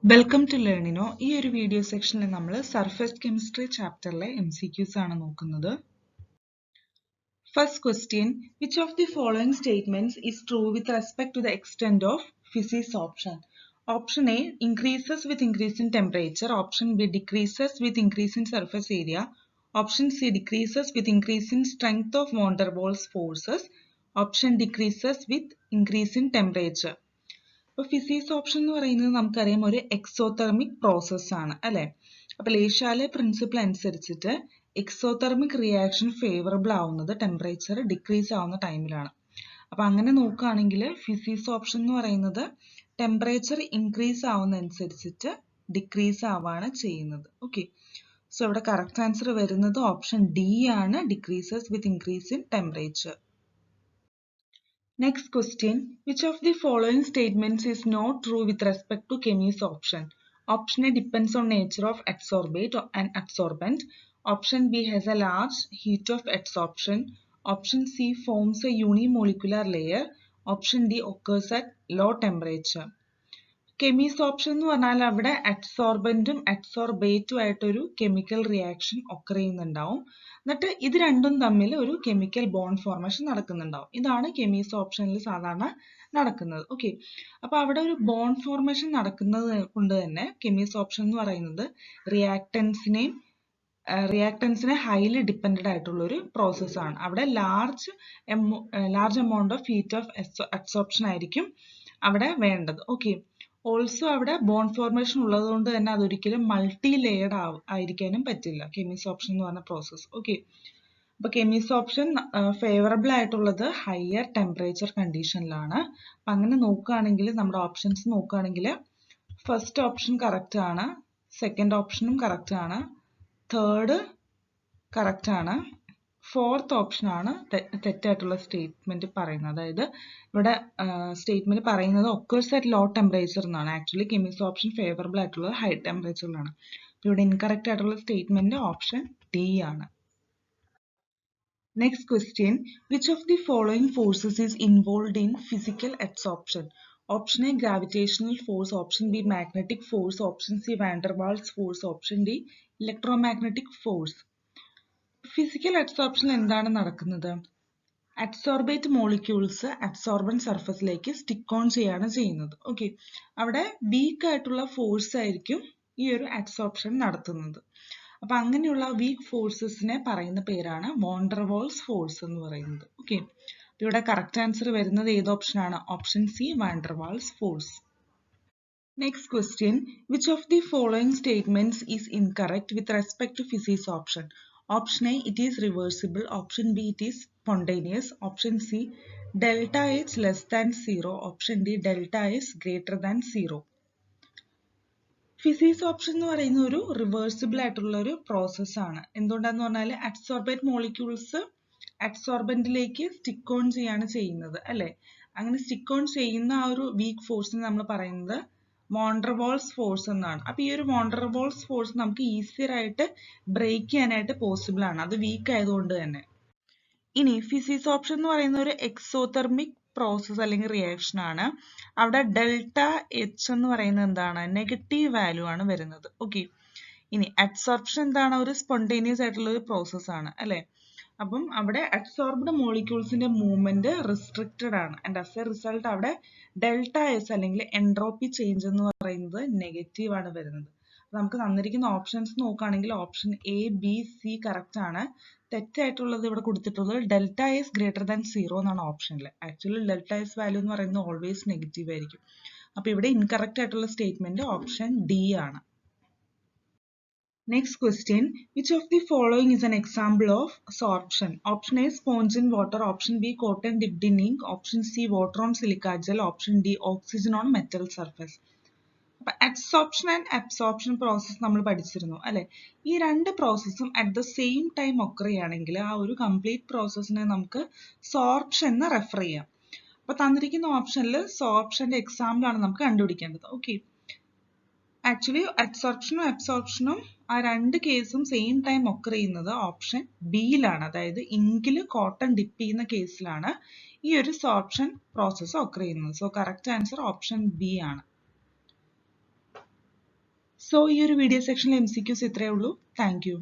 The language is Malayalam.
Welcome to Learnino. ഈ ഒരു വീഡിയോ സെക്ഷനിൽ നമ്മൾ സർഫേസ് കെമിസ്ട്രി ചാപ്റ്ററിലെ MCQs ആണ് നോക്കുന്നത്. First question, which of the following statements is true with respect to the extent of physics option? Option A increases with increase in temperature, option B decreases with increase in surface area, option C decreases with increase in strength of van der Waals forces, option decreases with increase in temperature. അപ്പോൾ ഫിസിക്സ് ഓപ്ഷൻ എന്ന് പറയുന്നത് നമുക്കറിയാം ഒരു എക്സോതെർമിക് പ്രോസസ് ആണ് അല്ലെ. അപ്പൊ ലേശാലെ പ്രിൻസിപ്പിൾ അനുസരിച്ചിട്ട് എക്സോതെർമിക് റിയാക്ഷൻ ഫേവറബിൾ ആവുന്നത് ടെമ്പറേച്ചർ ഡിക്രീസ് ആവുന്ന ടൈമിലാണ്. അപ്പൊ അങ്ങനെ നോക്കുകയാണെങ്കിൽ ഫിസിക്സ് ഓപ്ഷൻ എന്ന് പറയുന്നത് ടെമ്പറേച്ചർ ഇൻക്രീസ് ആവുന്നതനുസരിച്ചിട്ട് ഡിക്രീസ് ആവാണ് ചെയ്യുന്നത്. ഓക്കെ, സോ ഇവിടെ കറക്റ്റ് ആൻസർ വരുന്നത് ഓപ്ഷൻ ഡി ആണ്, decreases with increase in temperature. Next question, which of the following statements is not true with respect to Chemy's option? Option A depends on nature of adsorbate and absorbent. Option B has a large heat of adsorption. Option C forms a unimolecular layer. Option D occurs at low temperature. കെമീസ് ഓപ്ഷൻ എന്ന് പറഞ്ഞാൽ അവിടെ അഡ്സോർബന്റും അഡ്സോർബേറ്റും ആയിട്ടൊരു കെമിക്കൽ റിയാക്ഷൻ ഒക്കർ ചെയ്യുന്നുണ്ടാവും. എന്നിട്ട് ഇത് രണ്ടും തമ്മിൽ ഒരു കെമിക്കൽ ബോണ്ട് ഫോർമേഷൻ നടക്കുന്നുണ്ടാവും. ഇതാണ് കെമീസ് ഓപ്ഷനിൽ സാധാരണ നടക്കുന്നത്. ഓക്കെ, അപ്പൊ അവിടെ ഒരു ബോണ്ട് ഫോർമേഷൻ നടക്കുന്നത് കൊണ്ട് തന്നെ കെമീസ് ഓപ്ഷൻ എന്ന് പറയുന്നത് റിയാക്ടൻസിനെ ഹൈലി ഡിപ്പെൻഡഡ് ആയിട്ടുള്ള ഒരു പ്രോസസ് ആണ്. അവിടെ large amount of heat of adsorption ആയിരിക്കും അവിടെ വേണ്ടത്. ഓക്കെ, ഓൾസോ അവിടെ ബോണ്ട് ഫോർമേഷൻ ഉള്ളത് കൊണ്ട് തന്നെ അതൊരിക്കലും മൾട്ടി ലെയർഡ് ആയിരിക്കാനും പറ്റില്ല കെമീസ് ഓപ്ഷൻ എന്ന് പറഞ്ഞ പ്രോസസ്. ഓക്കെ, അപ്പൊ കെമീസ് ഓപ്ഷൻ ഫേവറബിൾ ആയിട്ടുള്ളത് ഹയർ ടെമ്പറേച്ചർ കണ്ടീഷനിലാണ്. അപ്പൊ അങ്ങനെ നോക്കുകയാണെങ്കിൽ നമ്മുടെ ഓപ്ഷൻസ് നോക്കുകയാണെങ്കിൽ ഫസ്റ്റ് ഓപ്ഷൻ കറക്റ്റ് ആണ്, സെക്കൻഡ് ഓപ്ഷനും കറക്റ്റ് ആണ്, തേർഡ് കറക്റ്റ് ആണ്, ഫോർത്ത് ഓപ്ഷൻ ആണ് തെറ്റായിട്ടുള്ള സ്റ്റേറ്റ്മെന്റ് പറയുന്നത്. അതായത് ഇവിടെ സ്റ്റേറ്റ്മെന്റ് പറയുന്നത് ഒക്കേഴ്സ് അറ്റ് ലോ ടെമ്പറേച്ചർ എന്നാണ്. ആക്ച്വലി കെമിസ്റ്റ് ഓപ്ഷൻ ഫേവറബിൾ ആയിട്ടുള്ളത് ഹൈ ടെമ്പറേച്ചറിലാണ്. ഇവിടെ ഇൻകറക്റ്റ് ആയിട്ടുള്ള സ്റ്റേറ്റ്മെന്റ് ഓപ്ഷൻ ഡി ആണ്. Next question, which of the following forces is involved in physical adsorption? Option A gravitational force, option B magnetic force, option C van der Waals force, option D electromagnetic force. Physical adsorption എന്താണ് നടക്കുന്നത്? അഡ്സോർബേറ്റ് മോളിക്യൂൾസ് അഡ്സോർബന്റ് സർഫസിലേക്ക് സ്റ്റിക്ക് ഓൺ ചെയ്യാണ് ചെയ്യുന്നത്. ഓക്കെ, അവിടെ വീക്ക് ആയിട്ടുള്ള ഫോഴ്സ് ആയിരിക്കും ഈ ഒരു അഡ്സോർപ്ഷൻ നടത്തുന്നത്. അപ്പൊ അങ്ങനെയുള്ള വീക്ക് ഫോഴ്സസിനെ പറയുന്ന പേരാണ് വാൻ ഡെർ വാൾസ് ഫോഴ്സ് എന്ന് പറയുന്നത്. ഓക്കെ, ഇവിടെ കറക്റ്റ് ആൻസർ വരുന്നത് ഏത് ഓപ്ഷൻ ആണ്? Option C, van der Waals force. Next question, which of the following statements is incorrect with respect to physics option? Option A, it is reversible. Option B, it is spontaneous. Option C, delta H less than 0. Option D, delta H greater than 0. Physics option എന്ന് പറയുന്ന ഒരു റിവേഴ്സിബിൾ ആയിട്ടുള്ള ഒരു പ്രോസസ് ആണ്. എന്തുകൊണ്ടാന്ന് പറഞ്ഞാൽ അഡ്സോർബേറ്റ് മോളിക്യൂൾസ് അഡ്സോർബന്റിലേക്ക് സ്റ്റിക്ക് ഓൺ ചെയ്യാണ് ചെയ്യുന്നത് അല്ലെ. അങ്ങനെ സ്റ്റിക്ക് ഓൺ ചെയ്യുന്ന ആ ഒരു വീക്ക് ഫോഴ്സിന് നമ്മൾ പറയുന്നത് വാൻ ഡെർ വാൾസ് ഫോഴ്സ് എന്നാണ്. അപ്പൊ ഈ ഒരു വാൻ ഡെർ വാൾസ് ഫോഴ്സ് നമുക്ക് ഈസിയർ ആയിട്ട് ബ്രേക്ക് ചെയ്യാനായിട്ട് പോസിബിൾ ആണ്, അത് വീക്ക് ആയതുകൊണ്ട് തന്നെ. ഇനി ഫിസിക്സ് ഓപ്ഷൻ എന്ന് പറയുന്ന ഒരു എക്സോതെർമിക് പ്രോസസ് അല്ലെങ്കിൽ റിയാക്ഷൻ ആണ്. അവിടെ ഡെൽറ്റ എച്ച് എന്ന് പറയുന്നത് എന്താണ്? നെഗറ്റീവ് വാല്യൂ ആണ് വരുന്നത്. ഓക്കെ, ഇനി അഡ്സോർപ്ഷൻ എന്താണ്? ഒരു സ്പോണ്ടേനിയസ് ആയിട്ടുള്ള ഒരു പ്രോസസ് ആണ് അല്ലെ. അപ്പം അവിടെ അഡ്സോർബ്ഡ് മോളിക്യൂൾസിന്റെ മൂവ്മെന്റ് റെസ്ട്രിക്റ്റഡ് ആണ്. ആൻഡ് ആസ് എ റിസൾട്ട് അവിടെ ഡെൽറ്റ എസ് അല്ലെങ്കിൽ എൻട്രോപ്പി ചേഞ്ച് എന്ന് പറയുന്നത് നെഗറ്റീവ് ആണ് വരുന്നത്. നമുക്ക് തന്നിരിക്കുന്ന ഓപ്ഷൻസ് നോക്കുകയാണെങ്കിൽ option A, B, C correct ആണ്. തെറ്റായിട്ടുള്ളത് ഇവിടെ കൊടുത്തിട്ടുള്ളത് ഡെൽറ്റ എസ് ഗ്രേറ്റർ ദാൻ 0 എന്നാണ് ഓപ്ഷനിൽ. ആക്ച്വലി ഡെൽറ്റ എസ് വാല്യൂ എന്ന് പറയുന്നത് ഓൾവേസ് നെഗറ്റീവ് ആയിരിക്കും. അപ്പൊ ഇവിടെ ഇൻകറക്റ്റ് ആയിട്ടുള്ള സ്റ്റേറ്റ്മെന്റ് ഓപ്ഷൻ ഡി ആണ്. Next question, which of the following is an example of sorption? Option A, sponge in water. Option B, cotton dipped in ink. Option C, water on silica gel. Option D, oxygen on metal surface. അപ്പൊ അഡ്സോർപ്ഷൻ ആൻഡ് അബ്സോർപ്ഷൻ പ്രോസസ് നമ്മൾ പഠിച്ചിരുന്നു അല്ലെ. ഈ രണ്ട് പ്രോസസ്സും at the same time occur ചെയ്യുകയാണെങ്കിൽ ആ ഒരു കംപ്ലീറ്റ് പ്രോസസ്സിനെ നമുക്ക് സോർപ്ഷൻ എന്ന് റെഫർ ചെയ്യാം. അപ്പൊ തന്നിരിക്കുന്ന ഓപ്ഷനിൽ സോർപ്ഷന്റെ എക്സാമ്പിൾ ആണ് നമുക്ക് കണ്ടുപിടിക്കേണ്ടത്. ഓക്കെ, ആക്ച്വലി അഡ്സോർപ്ഷനും അബ്സോർപ്ഷനും ആ രണ്ട് കേസും സെയിം ടൈം ഒക്കർ ചെയ്യുന്നത് ഓപ്ഷൻ ബിയിലാണ്. അതായത് ഇങ്കില് കോട്ടൺ ഡിപ്പ് ചെയ്യുന്ന കേസിലാണ് ഈ ഒരു സോർപ്ഷൻ പ്രോസസ് ഒക്കർ ചെയ്യുന്നത്. So correct answer option B ആണ്. സോ ഈ ഒരു വീഡിയോ സെക്ഷനിൽ MCQs ഇത്രയേ ഉള്ളൂ. Thank you.